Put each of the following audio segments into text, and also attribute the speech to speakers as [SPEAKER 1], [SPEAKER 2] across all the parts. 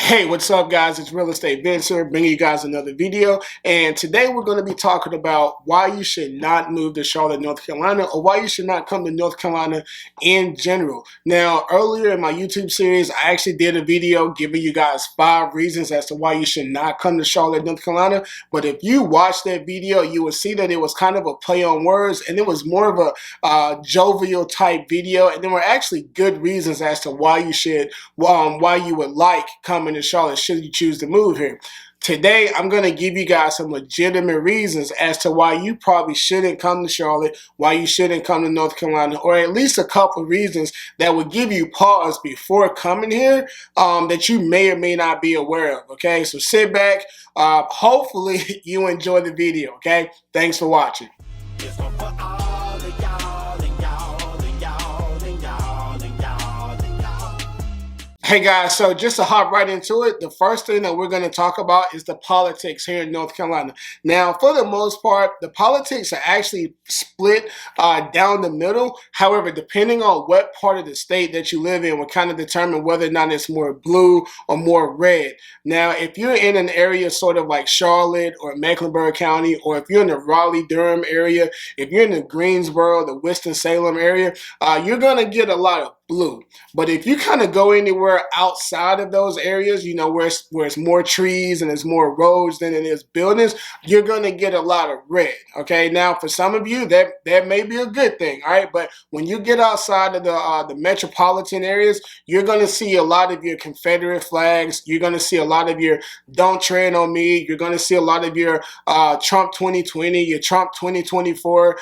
[SPEAKER 1] Hey, what's up, guys? It's Real Estate Vince here, bringing you guys another video. And today we're going to be talking about why you should not move to Charlotte, North Carolina, or why you should not come to North Carolina in general. Now, earlier in my YouTube series, I actually did a video giving you guys 5 reasons as to why you should not come to Charlotte, North Carolina. But if you watch that video, you will see that it was kind of a play on words, and it was more of a jovial type video. And there were actually good reasons as to why you should, why you would like coming to Charlotte should you choose to move here. Today, I'm going to give you guys some legitimate reasons as to why you probably shouldn't come to Charlotte, why you shouldn't come to North Carolina, or at least a couple of reasons that would give you pause before coming here that you may or may not be aware of, okay? So sit back. Hopefully, you enjoy the video, okay? Thanks for watching. Hey guys, so just to hop right into it, the first thing that we're going to talk about is the politics here in North Carolina. Now, for the most part, the politics are actually split down the middle. However, depending on what part of the state that you live in will kind of determine whether or not it's more blue or more red. Now, if you're in an area sort of like Charlotte or Mecklenburg County, or if you're in the Raleigh-Durham area, if you're in the Greensboro, the Winston-Salem area, you're going to get a lot of blue. But if you kind of go anywhere outside of those areas, you know, where it's more trees and there's more roads than it is buildings, you're going to get a lot of red. Okay, now for some of you that may be a good thing. All right, but when you get outside of the metropolitan areas, you're going to see a lot of your Confederate flags. You're going to see a lot of your "Don't Tread on Me." You're going to see a lot of your Trump 2020, your Trump 2024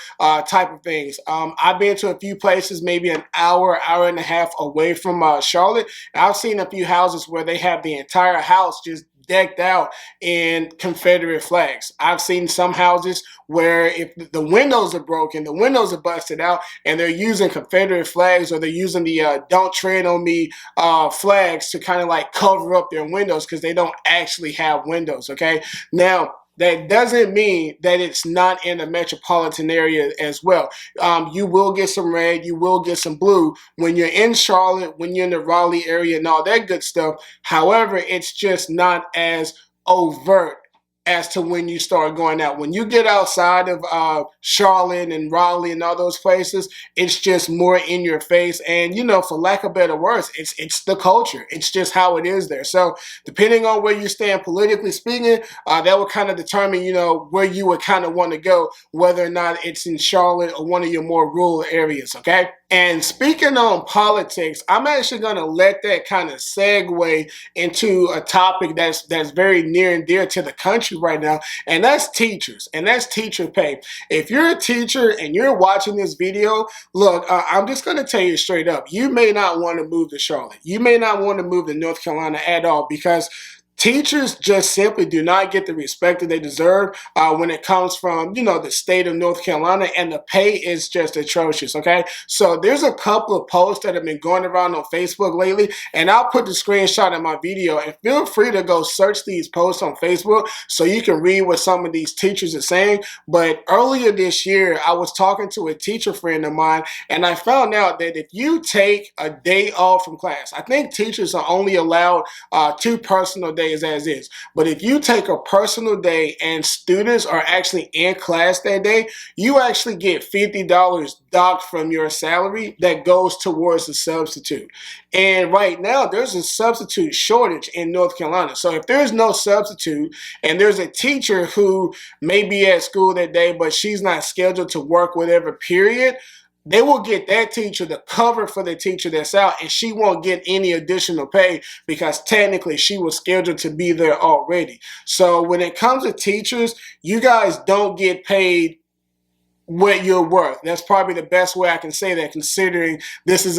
[SPEAKER 1] type of things. I've been to a few places, maybe an hour and a half away from Charlotte. I've seen a few houses where they have the entire house just decked out in Confederate flags. I've seen some houses where if the windows are broken, the windows are busted out, and they're using Confederate flags, or they're using the "Don't Tread on Me" flags to kind of like cover up their windows because they don't actually have windows. Okay, now that doesn't mean that it's not in the metropolitan area as well. You will get some red, you will get some blue when you're in Charlotte, when you're in the Raleigh area and all that good stuff. However, it's just not as overt as to when you start going out. When you get outside of Charlotte and Raleigh and all those places, it's just more in your face. And, you know, for lack of better words, it's the culture. It's just how it is there. So depending on where you stand politically speaking, that will kind of determine, you know, where you would kind of want to go, whether or not it's in Charlotte or one of your more rural areas, okay? And speaking on politics, I'm actually going to let that kind of segue into a topic that's very near and dear to the country right now, and that's teachers, and that's teacher pay. If you're a teacher and you're watching this video, look, I'm just going to tell you straight up, you may not want to move to Charlotte. You may not want to move to North Carolina at all, because teachers just simply do not get the respect that they deserve when it comes from, you know, the state of North Carolina, and the pay is just atrocious, okay? So there's a couple of posts that have been going around on Facebook lately, and I'll put the screenshot in my video, and feel free to go search these posts on Facebook so you can read what some of these teachers are saying. But earlier this year, I was talking to a teacher friend of mine, and I found out that if you take a day off from class, I think teachers are only allowed 2 personal days as is. But if you take a personal day and students are actually in class that day, you actually get $50 docked from your salary that goes towards the substitute. And right now, there's a substitute shortage in North Carolina. So if there's no substitute and there's a teacher who may be at school that day, but she's not scheduled to work whatever period, they will get that teacher to cover for the teacher that's out, and she won't get any additional pay because technically she was scheduled to be there already. So when it comes to teachers, you guys don't get paid what you're worth. That's probably the best way I can say that, considering this is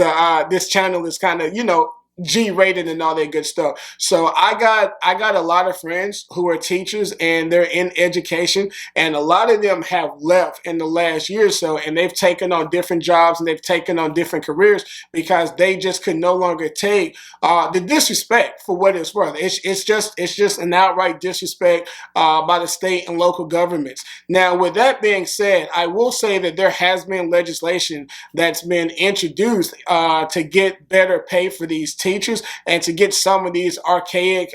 [SPEAKER 1] this channel is kind of, you know, G-rated and all that good stuff. So I got a lot of friends who are teachers and they're in education, and a lot of them have left in the last year or so, and they've taken on different jobs and they've taken on different careers because they just could no longer take the disrespect for what it's worth. It's just an outright disrespect by the state and local governments. Now, with that being said, I will say that there has been legislation that's been introduced to get better pay for these teachers and to get some of these archaic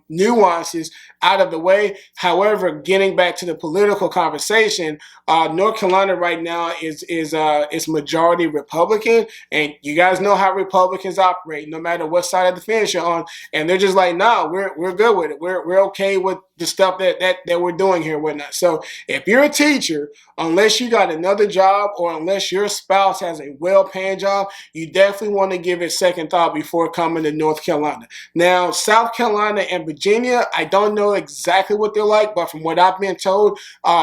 [SPEAKER 1] nuances out of the way. However, getting back to the political conversation, North Carolina right now is majority Republican, and you guys know how Republicans operate, no matter what side of the fence you're on, and they're just like, nah, we're good with it. We're okay with the stuff that we're doing here, whatnot. So if you're a teacher, unless you got another job or unless your spouse has a well-paying job, you definitely want to give it second thought before coming to North Carolina. Now, South Carolina and Virginia, I don't know exactly what they're like, but from what I've been told,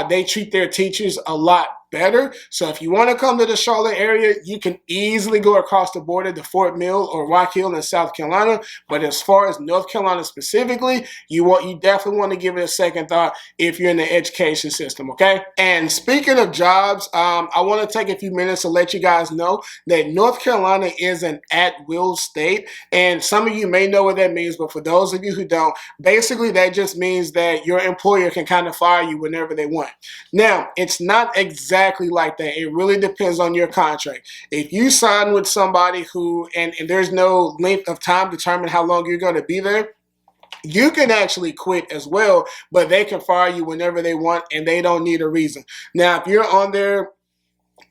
[SPEAKER 1] they treat their teachers a lot better. So if you want to come to the Charlotte area, you can easily go across the border to Fort Mill or Rock Hill in South Carolina. But as far as North Carolina specifically, you definitely want to give it a second thought if you're in the education system, okay? And speaking of jobs, I want to take a few minutes to let you guys know that North Carolina is an at-will state. And some of you may know what that means, but for those of you who don't, basically that just means that your employer can kind of fire you whenever they want. Now, it's not exactly like that. It really depends on your contract. If you sign with somebody who, and there's no length of time determined how long you're going to be there, you can actually quit as well, but they can fire you whenever they want and they don't need a reason. Now, if you're on there,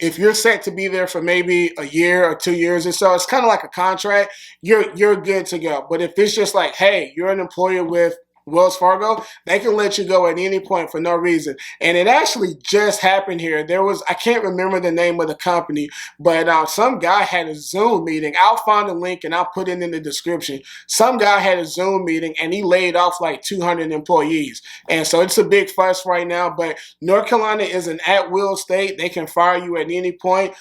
[SPEAKER 1] if you're set to be there for maybe a year or 2 years or so, it's kind of like a contract, you're good to go. But if it's just like, hey, you're an employer with Wells Fargo, they can let you go at any point for no reason. And it actually just happened here. I can't remember the name of the company, but some guy had a Zoom meeting. I'll find a link and I'll put it in the description. Some guy had a Zoom meeting and he laid off like 200 employees. And so it's a big fuss right now, but North Carolina is an at-will state. They can fire you at any point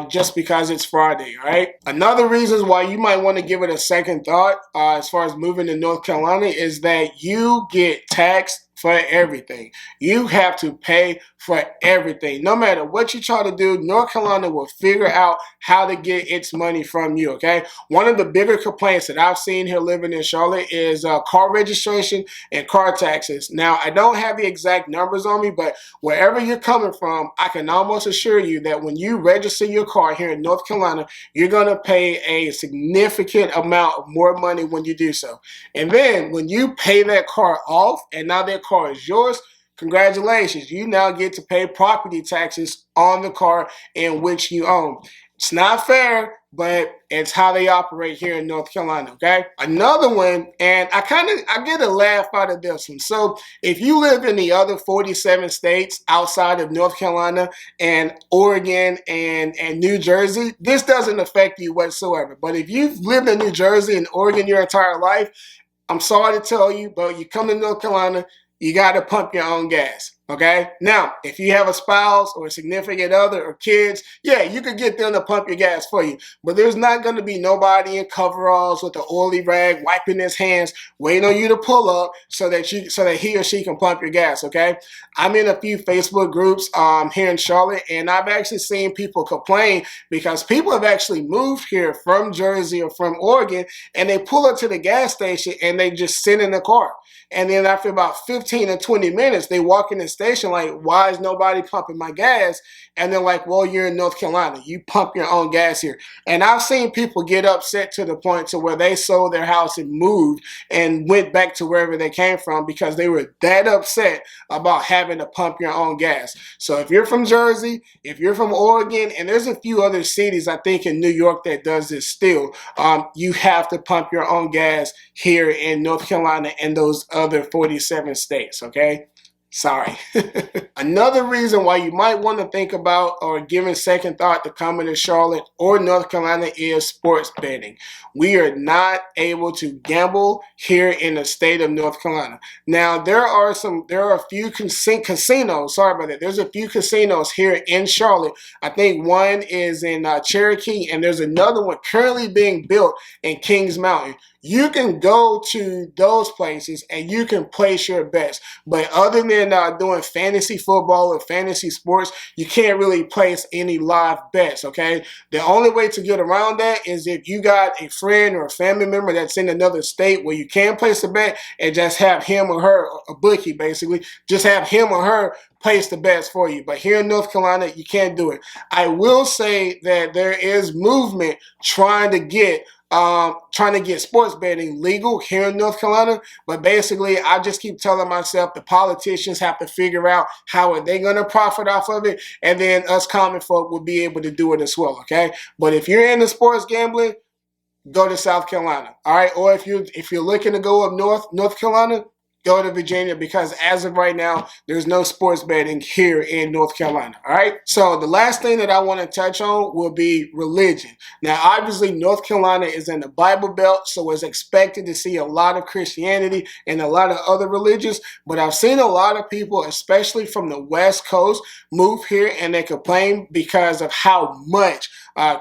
[SPEAKER 1] just because it's Friday, all right? Another reason why you might want to give it a second thought as far as moving to North Carolina is that you get taxed for everything. You have to pay for everything. No matter what you try to do, North Carolina will figure out how to get its money from you, okay? One of the bigger complaints that I've seen here living in Charlotte is car registration and car taxes. Now, I don't have the exact numbers on me, but wherever you're coming from, I can almost assure you that when you register your car here in North Carolina, you're going to pay a significant amount of more money when you do so. And then when you pay that car off and now that car is yours, congratulations, you now get to pay property taxes on the car in which you own. It's not fair, but it's how they operate here in North Carolina, okay? Another one, and I get a laugh out of this one. So if you live in the other 47 states outside of North Carolina and Oregon and New Jersey, this doesn't affect you whatsoever. But if you've lived in New Jersey and Oregon your entire life, I'm sorry to tell you, but you come to North Carolina, you got to pump your own gas, okay? Now, if you have a spouse or a significant other or kids, yeah, you could get them to pump your gas for you. But there's not going to be nobody in coveralls with an oily rag wiping his hands, waiting on you to pull up so that he or she can pump your gas, okay? I'm in a few Facebook groups here in Charlotte, and I've actually seen people complain because people have actually moved here from Jersey or from Oregon, and they pull up to the gas station and they just sit in the car. And then after about 15 or 20 minutes, they walk in the station like, why is nobody pumping my gas? And they're like, well, you're in North Carolina. You pump your own gas here. And I've seen people get upset to the point to where they sold their house and moved and went back to wherever they came from because they were that upset about having to pump your own gas. So if you're from Jersey, if you're from Oregon, and there's a few other cities, I think in New York that does this still, you have to pump your own gas here in North Carolina and those other 47 states, okay? Sorry. Another reason why you might want to think about or give a second thought to coming to Charlotte or North Carolina is sports betting. We are not able to gamble here in the state of North Carolina. Now, there are a few casinos. Sorry about that. There's a few casinos here in Charlotte. I think one is in Cherokee, and there's another one currently being built in Kings Mountain. You can go to those places and you can place your bets. But other than doing fantasy football or fantasy sports, you can't really place any live bets, okay? The only way to get around that is if you got a friend or a family member that's in another state where you can place a bet and just have him or her, a bookie basically, just have him or her place the bets for you. But here in North Carolina, you can't do it. I will say that there is movement trying to get trying to get sports betting legal here in North Carolina. But basically, I just keep telling myself the politicians have to figure out how are they going to profit off of it, and then us common folk will be able to do it as well, okay? But if you're into sports gambling, go to South Carolina, all right? Or if you're looking to go up North Carolina, go to Virginia, because as of right now, there's no sports betting here in North Carolina, all right? So the last thing that I want to touch on will be religion. Now, obviously, North Carolina is in the Bible Belt, so it's expected to see a lot of Christianity and a lot of other religions, but I've seen a lot of people, especially from the West Coast, move here and they complain because of how much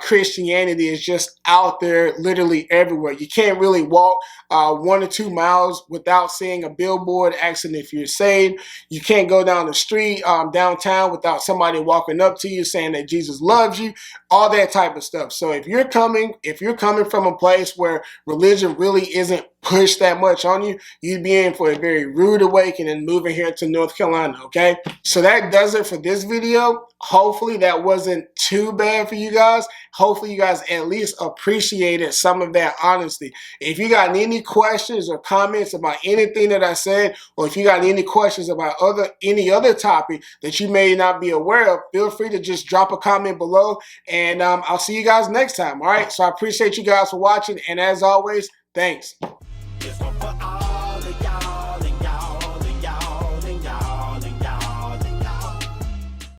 [SPEAKER 1] Christianity is just out there literally everywhere. You can't really walk 1 or 2 miles without seeing a billboard asking if you're saved. You can't go down the street downtown without somebody walking up to you saying that Jesus loves you, all that type of stuff. So if you're coming from a place where religion really isn't pushed that much on you, you'd be in for a very rude awakening moving here to North Carolina, okay? So that does it for this video. Hopefully that wasn't too bad for you guys. Hopefully you guys at least appreciated some of that honesty. If you got any questions or comments about anything that I said, or if you got any questions about any other topic that you may not be aware of, feel free to just drop a comment below, and I'll see you guys next time, all right? So I appreciate you guys for watching, and as always, thanks.